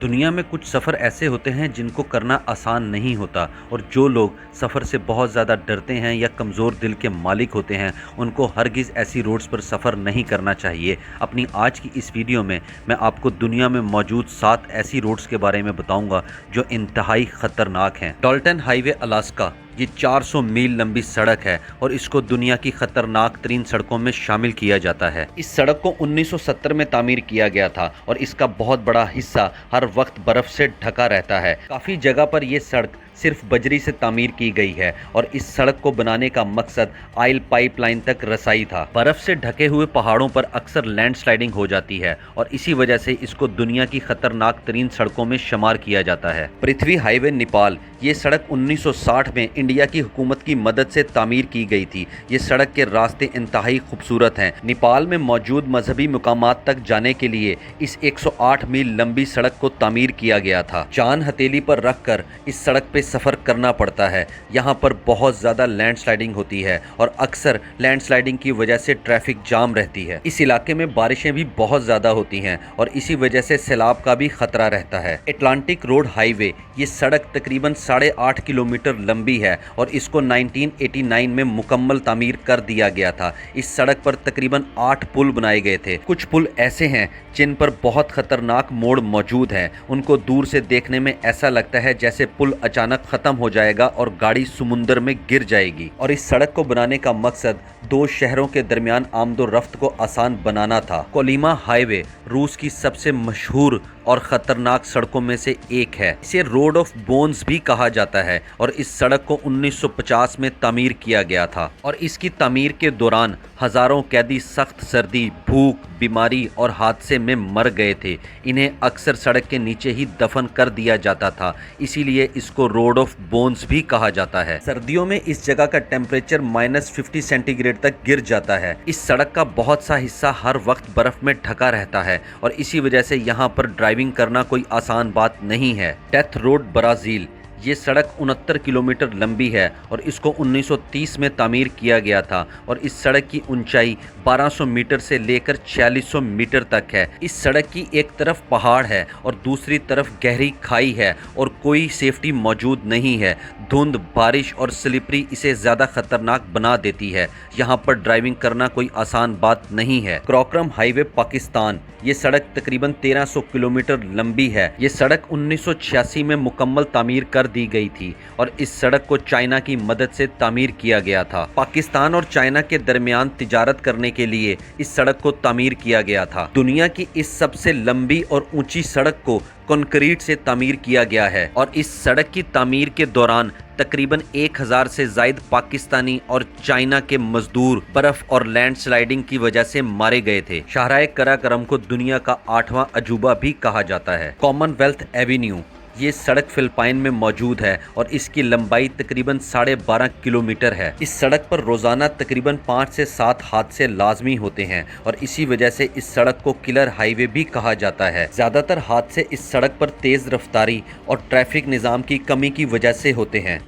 दुनिया में कुछ सफ़र ऐसे होते हैं जिनको करना आसान नहीं होता और जो लोग सफ़र से बहुत ज़्यादा डरते हैं या कमज़ोर दिल के मालिक होते हैं उनको हरगिज़ ऐसी रोड्स पर सफ़र नहीं करना चाहिए। अपनी आज की इस वीडियो में मैं आपको दुनिया में मौजूद 7 ऐसी रोड्स के बारे में बताऊंगा जो इंतहाई ख़तरनाक हैं। डाल्टन हाईवे अलास्का ये 400 मील लंबी सड़क है और इसको दुनिया की खतरनाक तरीन सड़कों में शामिल किया जाता है। इस सड़क को 1970 में तामीर किया गया था और इसका बहुत बड़ा हिस्सा हर वक्त बर्फ से ढका रहता है। काफ़ी जगह पर यह सड़क सिर्फ बजरी से तामीर की गई है और इस सड़क को बनाने का मकसद ऑयल पाइपलाइन तक रसाई था। बर्फ से ढके हुए पहाड़ों पर अक्सर लैंडस्लाइडिंग हो जाती है और इसी वजह से इसको दुनिया की खतरनाक तरीन सड़कों में शुमार किया जाता है। पृथ्वी हाईवे नेपाल ये सड़क 1960 में इंडिया की हुकूमत की मदद से तामीर की गई थी। ये सड़क के रास्ते इंतहाई खूबसूरत हैं। नेपाल में मौजूद मजहबी मुकामात तक जाने के लिए इस 108 मील लंबी सड़क को तामीर किया गया था। जान हथेली पर रखकर इस सड़क पे सफ़र करना पड़ता है। यहाँ पर बहुत ज़्यादा लैंडस्लाइडिंग होती है और अक्सर लैंडस्लाइडिंग की वजह से ट्रैफिक जाम रहती है। इस इलाके में बारिशें भी बहुत ज़्यादा होती हैं और इसी वजह से सैलाब का भी खतरा रहता है। अटलांटिक रोड हाईवे ये सड़क तकरीबन 8.5 किलोमीटर लंबी है और इसको 1989 में मुकम्मल तामीर कर दिया गया था। इस सड़क पर तकरीबन 8 पुल बनाए गए थे। कुछ पुल ऐसे हैं जिन पर बहुत खतरनाक मोड़ मौजूद हैं। उनको दूर से देखने में ऐसा लगता है जैसे पुल अचानक खत्म हो जाएगा और गाड़ी समुंदर में गिर जाएगी। और इस सड़क को बनाने का मकसद 2 शहरों के दरमियान आमदोरफ्त को आसान बनाना था। कोलिमा हाईवे रूस की सबसे मशहूर और ख़तरनाक सड़कों में से एक है। इसे रोड ऑफ बोन्स भी कहा जाता है और इस सड़क को 1950 में तामीर किया गया था और इसकी तामीर के दौरान हज़ारों कैदी सख्त सर्दी, भूख, बीमारी और हादसे में मर गए थे। इन्हें अक्सर सड़क के नीचे ही दफन कर दिया जाता था, इसीलिए इसको रोड ऑफ बोन्स भी कहा जाता है। सर्दियों में इस जगह का टेम्परेचर -50 सेंटीग्रेड तक गिर जाता है। इस सड़क का बहुत सा हिस्सा हर वक्त बर्फ में ढका रहता है और इसी वजह से यहाँ पर ड्राइविंग करना कोई आसान बात नहीं है। डेथ रोड ब्राज़ील ये सड़क 69 किलोमीटर लंबी है और इसको 1930 में तामीर किया गया था और इस सड़क की ऊंचाई 1200 मीटर से लेकर 4600 मीटर तक है। इस सड़क की एक तरफ पहाड़ है और दूसरी तरफ गहरी खाई है और कोई सेफ्टी मौजूद नहीं है। धुंध, बारिश और स्लिपरी इसे ज़्यादा खतरनाक बना देती है। यहाँ पर ड्राइविंग करना कोई आसान बात नहीं है। क्रोक्रम हाईवे पाकिस्तान ये सड़क तकरीबन 1300 किलोमीटर लंबी है। ये सड़क 1986 में मुकम्मल तामीर कर दी गई थी और इस सड़क को चाइना की मदद से तामीर किया गया था। पाकिस्तान और चाइना के दरमियान तिजारत करने के लिए इस सड़क को तामीर किया गया था। दुनिया की इस सबसे लंबी और ऊंची सड़क को कंक्रीट से तामीर किया गया है और इस सड़क की तामीर के दौरान तकरीबन 1000 से ज़ायद पाकिस्तानी और चाइना के मजदूर बर्फ और लैंडस्लाइडिंग की वजह से मारे गए थे। शाहराह कराकरम को दुनिया का 8वां अजूबा भी कहा जाता है। कॉमनवेल्थ एवेन्यू ये सड़क फिलिपाइन में मौजूद है और इसकी लंबाई तकरीबन 12.5 किलोमीटर है। इस सड़क पर रोज़ाना तकरीबन 5 से 7 हादसे लाजमी होते हैं और इसी वजह से इस सड़क को किलर हाईवे भी कहा जाता है। ज़्यादातर हादसे इस सड़क पर तेज़ रफ्तारी और ट्रैफिक निज़ाम की कमी की वजह से होते हैं।